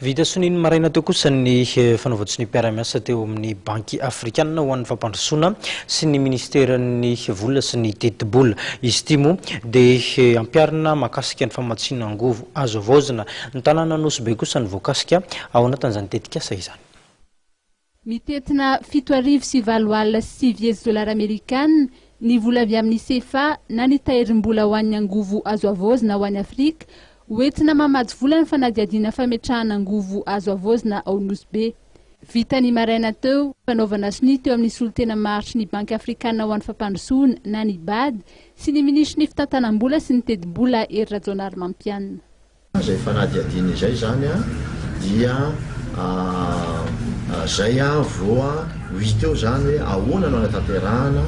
Vita soniny maraina teo kosa ny fanaovatsy ny mpiara-miasa teo amin'ny banky afrikanina ho an'ny fampandrosoana sy ny ministeran'ny vola sy ny teti-bola. Izy ity moa dia ampiarina mahakasika ny famatsiana angovo azo avaozana. Ny tanàna Nosy be kosa ny voakasika ao anatin'izany tetikasa izany. Mitetina 7,7 dolara amerikanina ny vola avy amin'ny CFA na ny tahirim-bola ho an'ny angovo azo avaozana ho an'ny Afrika hoentina mamatsy vola ny fanadihadiana fametrahana angovo azo avaozana ao Nosy be. Vita ny maraina teo fanaovana siny teo amin'ny solotena maritry ny banky afrikanina ho an'ny fampandrosoana na ny BAD sy ny ministry ny fitantanam-bola sy ny teti-bola Hery Rajaonarimampianina. Zay fanadihadiana izay zany dia zay voa 8 eo zany hoe ahoana no anatanterahana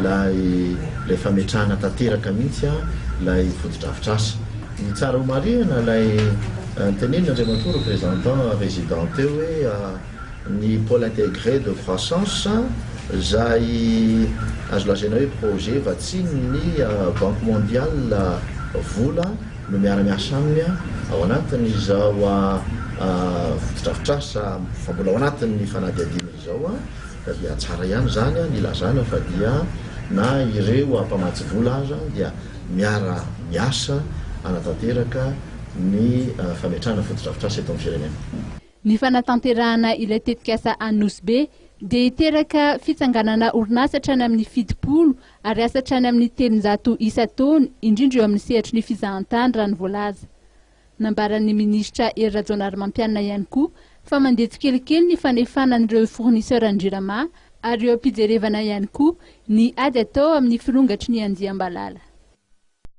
lay fametrahana tanteraka mihitsy lay fotodrafitrasa. Ny tsara ho marihana lay tenenina Andriamantoa représentant résident teo hoe ny pôle intégré de croissance zay azo lazaina hoe projet vatsiany Banque mondiale vola no miara-miasa aminy ao anatin'izao fotodrafitrasa fa mbola ao anatin'ny fanadihadiana izao dia tsara ihany zany ny lazana fa dia na ireo mpamatsy vola aza dia miara-miasa anatanteraka ny fametrahana fotodrafitrasa eto amin'ny firenena. Ny fanatanterahana ilay tetikasa any Nosy be dia hiteraka fitsanganana orinasa hatrany amin'ny 70 ary asa hatrany amin'ny 300 isa-taona indrindra eo amin'ny sehatry ny fizahantany raha ny voalaza. Nambaran'ny ministra Hery Rajaonarimampianina ihany koa fa mandeha tsikelikely ny fanefanan'ireo fournisseur an-drirama ary eo ampijerevana ihany koa ny ady atao amin'ny firongatry ny andiam-balala.